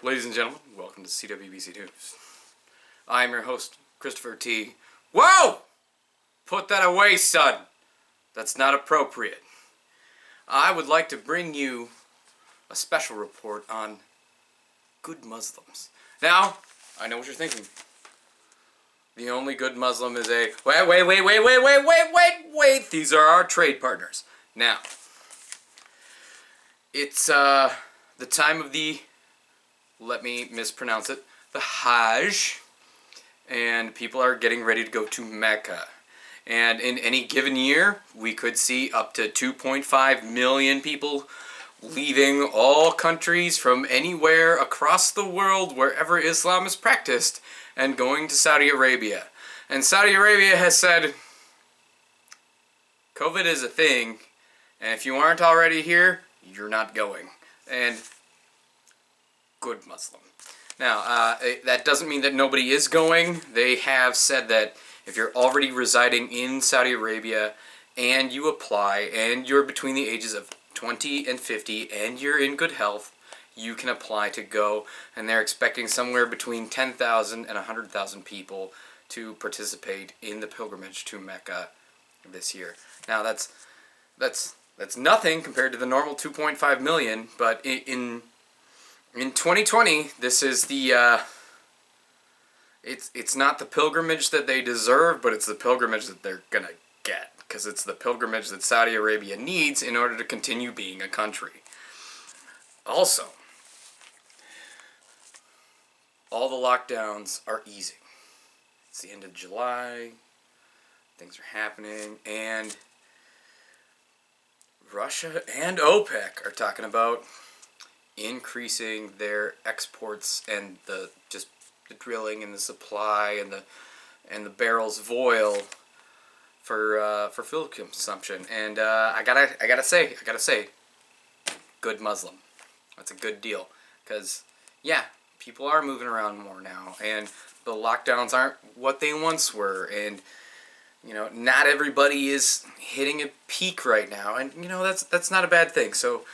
Ladies and gentlemen, welcome to CWBC News. I am your host, Christopher T. Whoa! Put that away, son. That's not appropriate. I would like to bring you a special report on good Muslims. Now, I know what you're thinking. The only good Muslim is a... Wait. These are our trade partners. Now, it's the time of the... Let me mispronounce it. The Hajj. And people are getting ready to go to Mecca. And in any given year, we could see up to 2.5 million people leaving all countries from anywhere across the world, wherever Islam is practiced, and going to Saudi Arabia. And Saudi Arabia has said, COVID is a thing, and if you aren't already here, you're not going. And good Muslim. Now, that doesn't mean that nobody is going. They have said that if you're already residing in Saudi Arabia and you apply and you're between the ages of 20 and 50 and you're in good health, you can apply to go. And they're expecting somewhere between 10,000 and 100,000 people to participate in the pilgrimage to Mecca this year. Now, that's nothing compared to the normal 2.5 million, but in 2020, this is the, it's not the pilgrimage that they deserve, but it's the pilgrimage that they're gonna get, because it's the pilgrimage that Saudi Arabia needs in order to continue being a country. Also, all the lockdowns are easing. It's the end of July, things are happening, and Russia and OPEC are talking about increasing their exports and the drilling and the supply and the barrels of oil for fuel consumption. And I gotta say, good Muslim. That's a good deal, because yeah, people are moving around more now, and the lockdowns aren't what they once were, and you know, not everybody is hitting a peak right now, and you know, that's not a bad thing. So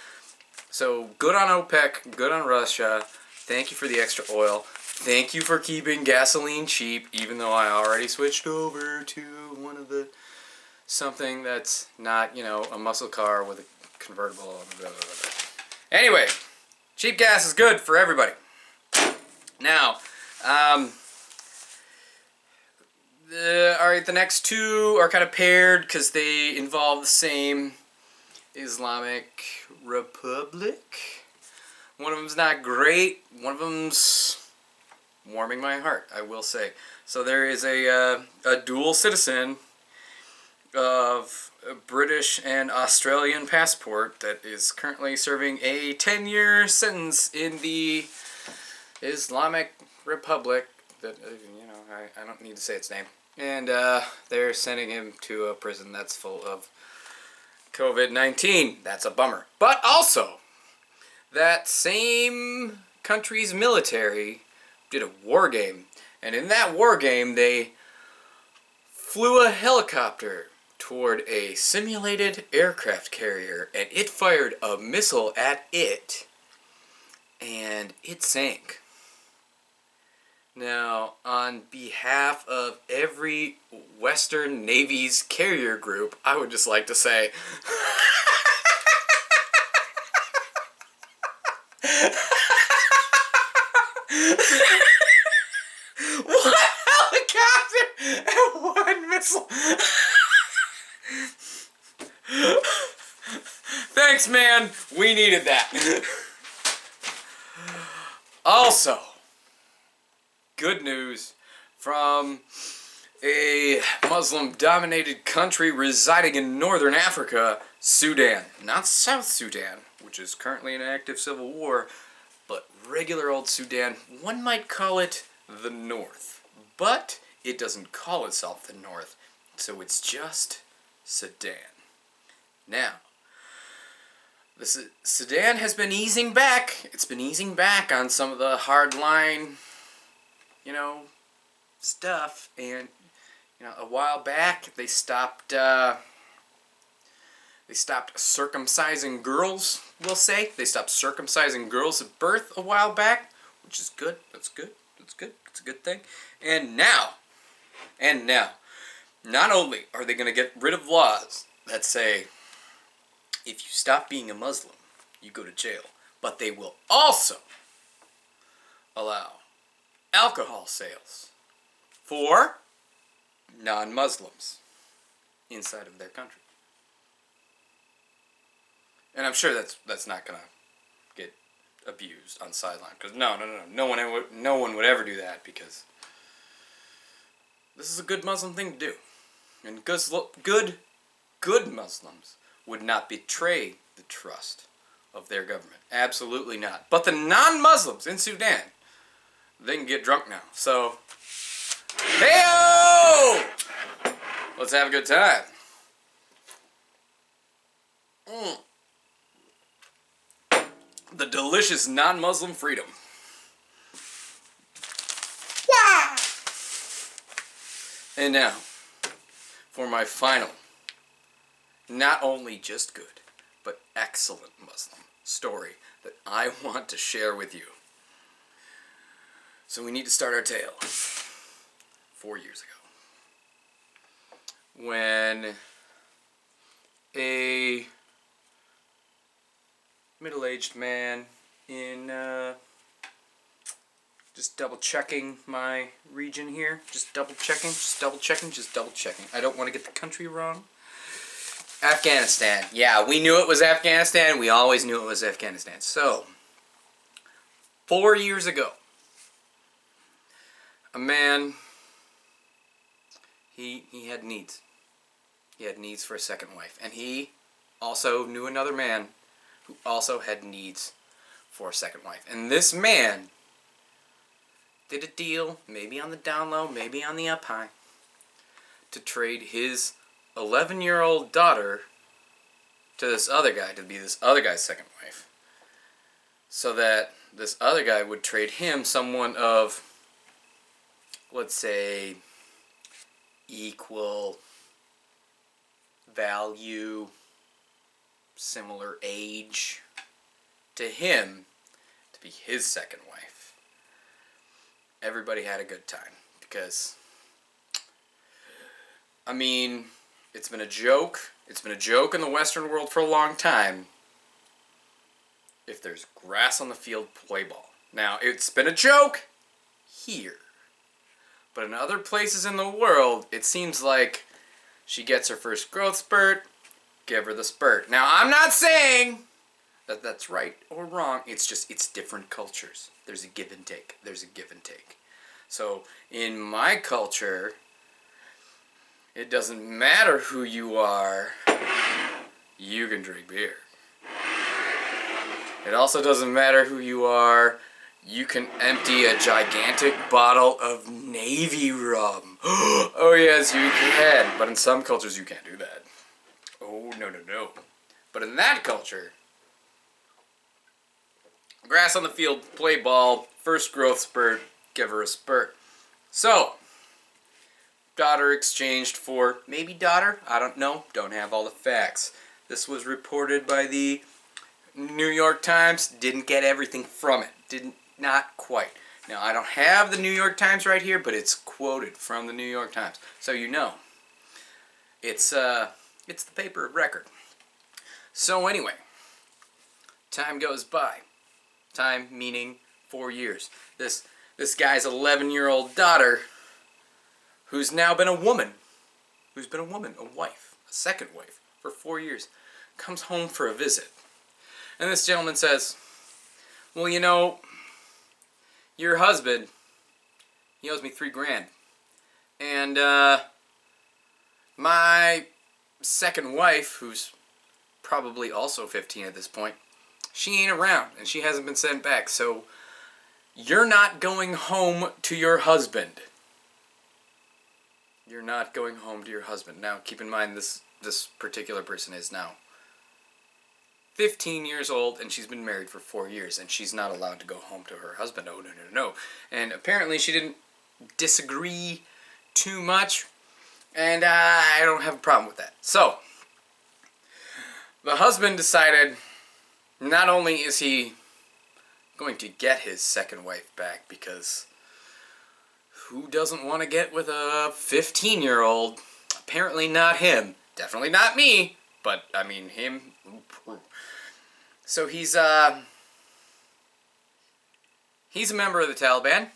good on OPEC, good on Russia. Thank you for the extra oil. Thank you for keeping gasoline cheap, even though I already switched over to one of the something that's not, you know, a muscle car with a convertible. Blah, blah, blah. Anyway, cheap gas is good for everybody. Now, alright, the next two are kind of paired because they involve the same Islamic Republic. One of them's not great. One of them's warming my heart, I will say. So there is a dual citizen of a British and Australian passport that is currently serving a 10-year sentence in the Islamic Republic. That, you know, I don't need to say its name. And they're sending him to a prison that's full of COVID-19. That's a bummer. But also, that same country's military did a war game. And in that war game, they flew a helicopter toward a simulated aircraft carrier, and it fired a missile at it, and it sank. Now, on behalf of every Western Navy's carrier group, I would just like to say... One helicopter and one missile! Thanks, man. We needed that. Also, good news from a Muslim-dominated country residing in northern Africa, Sudan. Not South Sudan, which is currently in an active civil war, but regular old Sudan. One might call it the North, but it doesn't call itself the North, so it's just Sudan. Now, Sudan has been easing back. It's been easing back on some of the hardline, you know, stuff. And, you know, a while back they stopped circumcising girls, we'll say. They stopped circumcising girls at birth a while back, which is good. That's good. That's good. It's a good thing. And now, not only are they going to get rid of laws that say if you stop being a Muslim, you go to jail, but they will also allow alcohol sales for non-Muslims inside of their country. And I'm sure that's not going to get abused on the sideline, because no one would ever do that, because this is a good Muslim thing to do. And good Muslims would not betray the trust of their government. Absolutely not. But the non-Muslims in Sudan, they can get drunk now. So, hey-o! Let's have a good time. The delicious non-Muslim freedom. Wow! And now, for my final, not only just good, but excellent Muslim story that I want to share with you. So we need to start our tale 4 years ago, when a middle-aged man in, just double-checking my region here, just double-checking. I don't want to get the country wrong. Afghanistan. Yeah, we knew it was Afghanistan. We always knew it was Afghanistan. So, 4 years ago, a man, he had needs. He had needs for a second wife. And he also knew another man who also had needs for a second wife. And this man did a deal, maybe on the down low, maybe on the up high, to trade his 11-year-old daughter to this other guy, to be this other guy's second wife, so that this other guy would trade him someone of, let's say, equal value, similar age to him, to be his second wife. Everybody had a good time, because, I mean, it's been a joke. It's been a joke in the Western world for a long time. If there's grass on the field, play ball. Now, it's been a joke here. But in other places in the world, it seems like she gets her first growth spurt, give her the spurt. Now, I'm not saying that that's right or wrong. It's just, it's different cultures. There's a give and take. So, in my culture, it doesn't matter who you are, you can drink beer. It also doesn't matter who you are, you can empty a gigantic bottle of Navy rum. Oh yes, you can. But in some cultures you can't do that. Oh, no. But in that culture, grass on the field, play ball, first growth spurt, give her a spurt. So, daughter exchanged for maybe daughter, I don't know, don't have all the facts. This was reported by the New York Times, didn't get everything from it, not quite. Now, I don't have the New York Times right here, but it's quoted from the New York Times, so you know. It's the paper of record. So anyway, time goes by. Time meaning 4 years. This guy's 11-year-old daughter, who's now been a woman, a wife, a second wife, for 4 years, comes home for a visit. And this gentleman says, well, you know, your husband, he owes me $3,000. And, my second wife, who's probably also 15 at this point, she ain't around, and she hasn't been sent back, so you're not going home to your husband. You're not going home to your husband. Now, keep in mind, this particular person is now 15 years old, and she's been married for 4 years, and she's not allowed to go home to her husband. Oh, no. And apparently she didn't disagree too much, and I don't have a problem with that. So, the husband decided not only is he going to get his second wife back, because who doesn't want to get with a 15-year-old? Apparently not him. Definitely not me. But, I mean, him. So he's a member of the Taliban.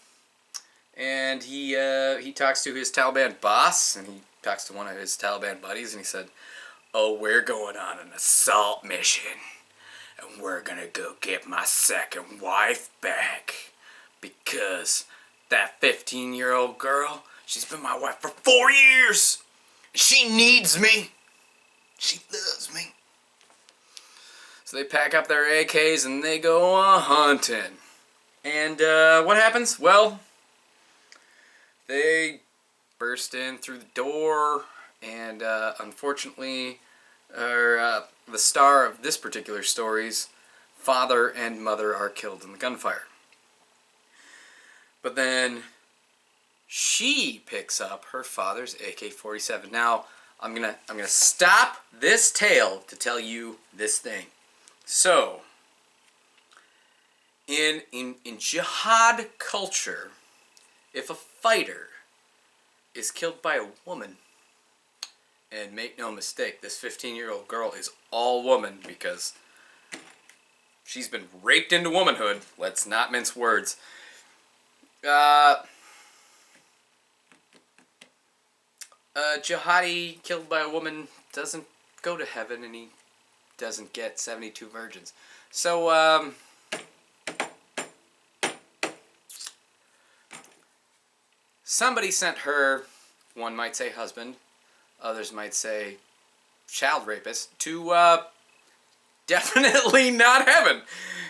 And he talks to his Taliban boss, and he talks to one of his Taliban buddies, and he said, "Oh, we're going on an assault mission, and we're gonna go get my second wife back, because that 15-year-old girl, she's been my wife for 4 years. She needs me. She loves me." So they pack up their AKs and they go hunting. And what happens? Well, they burst in through the door, and unfortunately, the star of this particular story's father and mother are killed in the gunfire. But then she picks up her father's AK-47. Now, I'm gonna stop this tale to tell you this thing. So, in jihad culture, if a fighter is killed by a woman, and make no mistake, this 15-year-old girl is all woman, because she's been raped into womanhood. Let's not mince words. A jihadi killed by a woman doesn't go to heaven, and he doesn't get 72 virgins. So, somebody sent her, one might say husband, others might say child rapist, to definitely not heaven.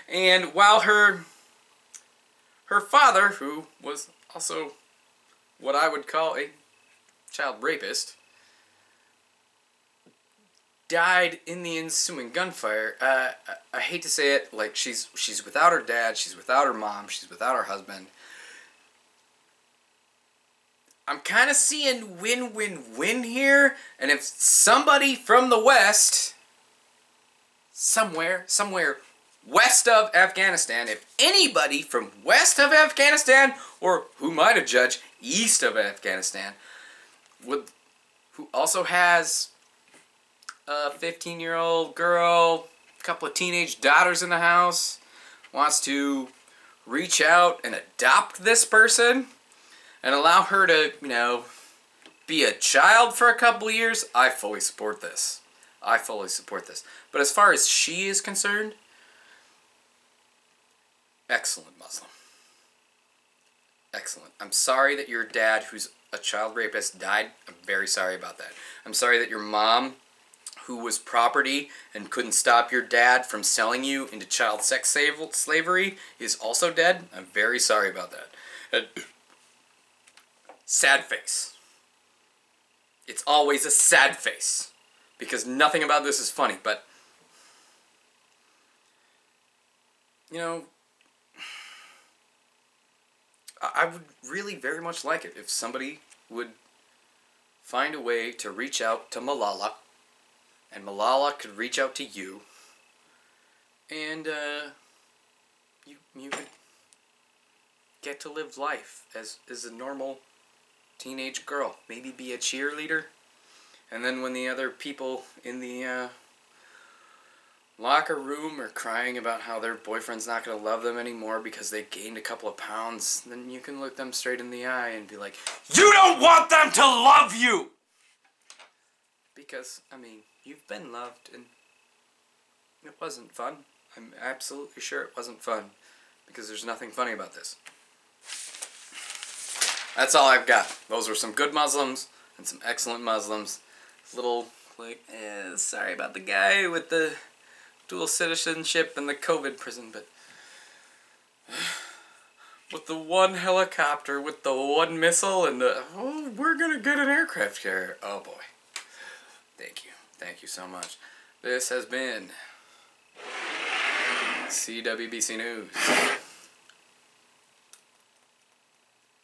And while her father, who was also what I would call a child rapist, died in the ensuing gunfire, I hate to say it, like, she's without her dad, she's without her mom, she's without her husband. I'm kind of seeing win-win-win here, and if somebody from the West, somewhere west of Afghanistan, if anybody from west of Afghanistan, or who might have judged east of Afghanistan, who also has a 15-year-old girl, a couple of teenage daughters in the house, wants to reach out and adopt this person, and allow her to, be a child for a couple years, I fully support this. I fully support this. But as far as she is concerned, excellent Muslim. Excellent. I'm sorry that your dad, who's a child rapist, died. I'm very sorry about that. I'm sorry that your mom, who was property and couldn't stop your dad from selling you into child sex slavery, is also dead. I'm very sorry about that. Sad face. It's always a sad face, because nothing about this is funny, but, I would really very much like it if somebody would find a way to reach out to Malala, and Malala could reach out to you, and you could get to live life as a normal teenage girl. Maybe be a cheerleader, and then when the other people in the locker room are crying about how their boyfriend's not going to love them anymore because they gained a couple of pounds, then you can look them straight in the eye and be like, "You don't want them to love you!" Because, you've been loved, and it wasn't fun. I'm absolutely sure it wasn't fun, because there's nothing funny about this. That's all I've got. Those were some good Muslims and some excellent Muslims. Little, sorry about the guy with the dual citizenship and the COVID prison, but with the one helicopter, with the one missile, and we're gonna get an aircraft carrier. Oh boy. Thank you. Thank you so much. This has been CWBC News.